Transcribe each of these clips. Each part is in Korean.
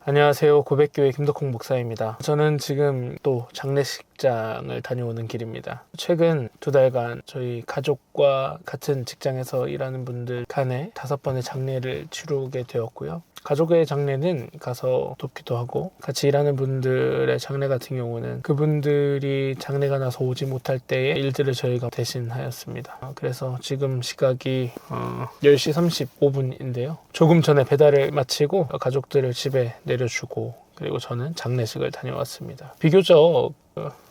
안녕하세요. 고백교회 김덕홍 목사입니다. 저는 지금 또 장례식장을 다녀오는 길입니다. 최근 2달간 저희 가족과 같은 직장에서 일하는 분들 간에 5번의 장례를 치르게 되었고요. 가족의 장례는 가서 돕기도 하고, 같이 일하는 분들의 장례 같은 경우는 그분들이 장례가 나서 오지 못할 때의 일들을 저희가 대신하였습니다. 그래서 지금 시각이 10시 35분인데요. 조금 전에 배달을 마치고 가족들을 집에 내려주고, 그리고 저는 장례식을 다녀왔습니다. 비교적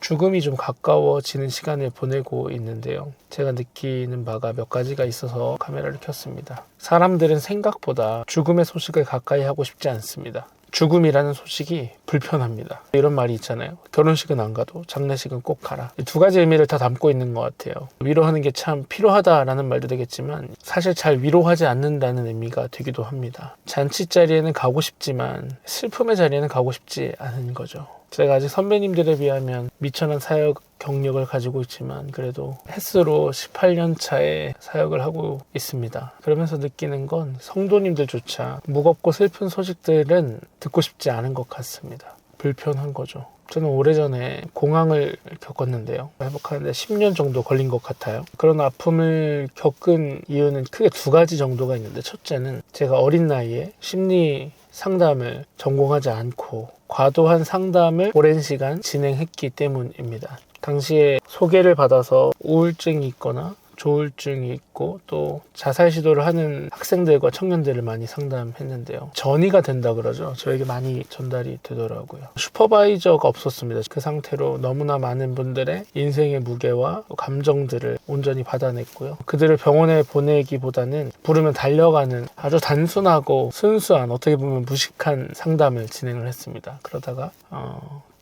죽음이 좀 가까워지는 시간을 보내고 있는데요. 제가 느끼는 바가 몇 가지가 있어서 카메라를 켰습니다. 사람들은 생각보다 죽음의 소식을 가까이 하고 싶지 않습니다. 죽음이라는 소식이 불편합니다. 이런 말이 있잖아요. 결혼식은 안 가도 장례식은 꼭 가라. 이 2가지 의미를 다 담고 있는 것 같아요. 위로하는 게 참 필요하다라는 말도 되겠지만, 사실 잘 위로하지 않는다는 의미가 되기도 합니다. 잔치 자리에는 가고 싶지만 슬픔의 자리에는 가고 싶지 않은 거죠. 제가 아직 선배님들에 비하면 미천한 사역 경력을 가지고 있지만, 그래도 햇수로 18년 차에 사역을 하고 있습니다. 그러면서 느끼는 건 성도님들조차 무겁고 슬픈 소식들은 듣고 싶지 않은 것 같습니다. 불편한 거죠. 저는 오래전에 공황을 겪었는데요. 회복하는데 10년 정도 걸린 것 같아요. 그런 아픔을 겪은 이유는 크게 2가지 정도가 있는데, 첫째는 제가 어린 나이에 심리 상담을 전공하지 않고 과도한 상담을 오랜 시간 진행했기 때문입니다. 당시에 소개를 받아서 우울증이 있거나 조울증이 있고 또 자살 시도를 하는 학생들과 청년들을 많이 상담했는데요. 전이가 된다 그러죠. 저에게 많이 전달이 되더라고요. 슈퍼바이저가 없었습니다. 그 상태로 너무나 많은 분들의 인생의 무게와 감정들을 온전히 받아냈고요. 그들을 병원에 보내기보다는 부르면 달려가는 아주 단순하고 순수한, 어떻게 보면 무식한 상담을 진행을 했습니다. 그러다가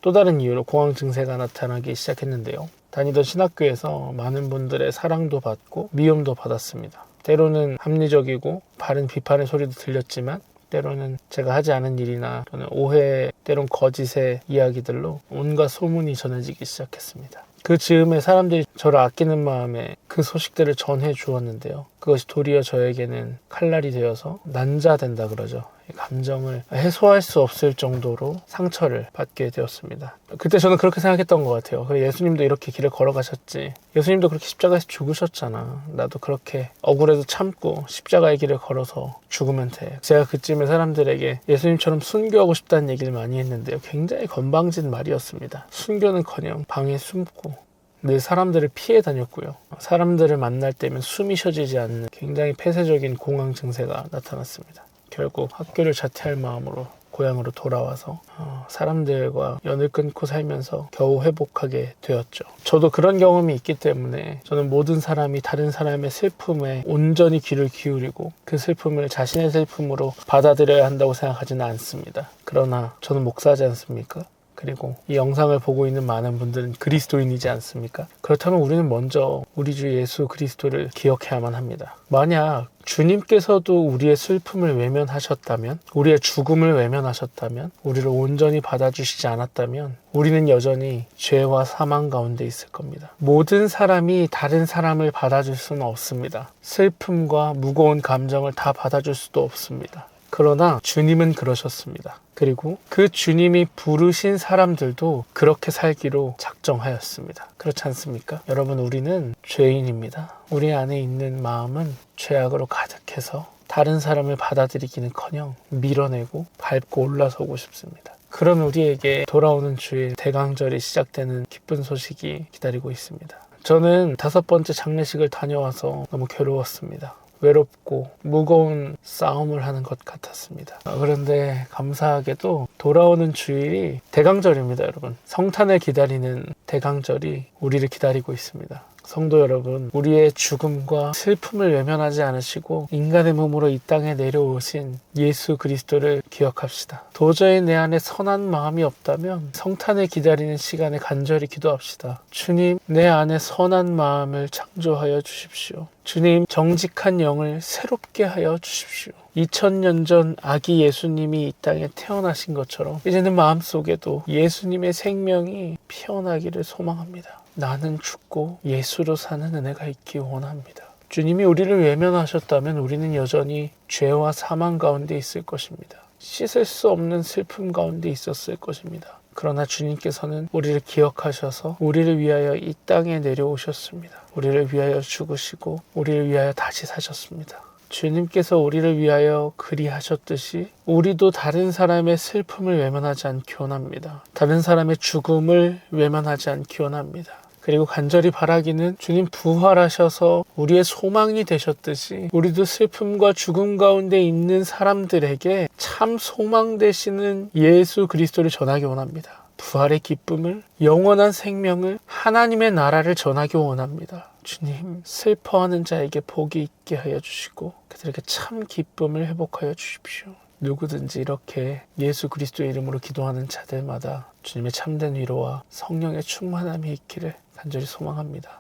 또 다른 이유로 공황 증세가 나타나기 시작했는데요. 다니던 신학교에서 많은 분들의 사랑도 받고 미움도 받았습니다. 때로는 합리적이고 바른 비판의 소리도 들렸지만, 때로는 제가 하지 않은 일이나 또는 오해, 때론 거짓의 이야기들로 온갖 소문이 전해지기 시작했습니다. 그 즈음에 사람들이 저를 아끼는 마음에 그 소식들을 전해 주었는데요. 그것이 도리어 저에게는 칼날이 되어서 난자된다 그러죠. 감정을 해소할 수 없을 정도로 상처를 받게 되었습니다. 그때 저는 그렇게 생각했던 것 같아요. 예수님도 이렇게 길을 걸어가셨지. 예수님도 그렇게 십자가에서 죽으셨잖아. 나도 그렇게 억울해도 참고 십자가의 길을 걸어서 죽으면 돼. 제가 그쯤에 사람들에게 예수님처럼 순교하고 싶다는 얘기를 많이 했는데요. 굉장히 건방진 말이었습니다. 순교는커녕 방에 숨고 늘 사람들을 피해 다녔고요. 사람들을 만날 때면 숨이 쉬어지지 않는 굉장히 폐쇄적인 공황 증세가 나타났습니다. 결국 학교를 자퇴할 마음으로 고향으로 돌아와서 사람들과 연을 끊고 살면서 겨우 회복하게 되었죠. 저도 그런 경험이 있기 때문에 저는 모든 사람이 다른 사람의 슬픔에 온전히 귀를 기울이고 그 슬픔을 자신의 슬픔으로 받아들여야 한다고 생각하지는 않습니다. 그러나 저는 목사지 않습니까? 그리고 이 영상을 보고 있는 많은 분들은 그리스도인이지 않습니까? 그렇다면 우리는 먼저 우리 주 예수 그리스도를 기억해야만 합니다. 만약 주님께서도 우리의 슬픔을 외면하셨다면, 우리의 죽음을 외면하셨다면, 우리를 온전히 받아주시지 않았다면 우리는 여전히 죄와 사망 가운데 있을 겁니다. 모든 사람이 다른 사람을 받아줄 수는 없습니다. 슬픔과 무거운 감정을 다 받아줄 수도 없습니다. 그러나 주님은 그러셨습니다. 그리고 그 주님이 부르신 사람들도 그렇게 살기로 작정하였습니다. 그렇지 않습니까? 여러분, 우리는 죄인입니다. 우리 안에 있는 마음은 죄악으로 가득해서 다른 사람을 받아들이기는커녕 밀어내고 밟고 올라서고 싶습니다. 그런 우리에게 돌아오는 주일 대강절이 시작되는 기쁜 소식이 기다리고 있습니다. 저는 5번째 장례식을 다녀와서 너무 괴로웠습니다. 외롭고 무거운 싸움을 하는 것 같았습니다. 그런데 감사하게도 돌아오는 주일이 대강절입니다, 여러분. 성탄을 기다리는 대강절이 우리를 기다리고 있습니다. 성도 여러분, 우리의 죽음과 슬픔을 외면하지 않으시고 인간의 몸으로 이 땅에 내려오신 예수 그리스도를 기억합시다. 도저히 내 안에 선한 마음이 없다면 성탄을 기다리는 시간에 간절히 기도합시다. 주님, 내 안에 선한 마음을 창조하여 주십시오. 주님, 정직한 영을 새롭게 하여 주십시오. 2000년 전 아기 예수님이 이 땅에 태어나신 것처럼 이제는 마음속에도 예수님의 생명이 피어나기를 소망합니다. 나는 죽고 예수로 사는 은혜가 있기 원합니다. 주님이 우리를 외면하셨다면 우리는 여전히 죄와 사망 가운데 있을 것입니다. 씻을 수 없는 슬픔 가운데 있었을 것입니다. 그러나 주님께서는 우리를 기억하셔서 우리를 위하여 이 땅에 내려오셨습니다. 우리를 위하여 죽으시고 우리를 위하여 다시 사셨습니다. 주님께서 우리를 위하여 그리하셨듯이 우리도 다른 사람의 슬픔을 외면하지 않기 원합니다. 다른 사람의 죽음을 외면하지 않기 원합니다. 그리고 간절히 바라기는 주님 부활하셔서 우리의 소망이 되셨듯이 우리도 슬픔과 죽음 가운데 있는 사람들에게 참 소망 되시는 예수 그리스도를 전하기 원합니다. 부활의 기쁨을, 영원한 생명을, 하나님의 나라를 전하기 원합니다. 주님, 슬퍼하는 자에게 복이 있게 하여 주시고 그들에게 참 기쁨을 회복하여 주십시오. 누구든지 이렇게 예수 그리스도의 이름으로 기도하는 자들마다 주님의 참된 위로와 성령의 충만함이 있기를 간절히 소망합니다.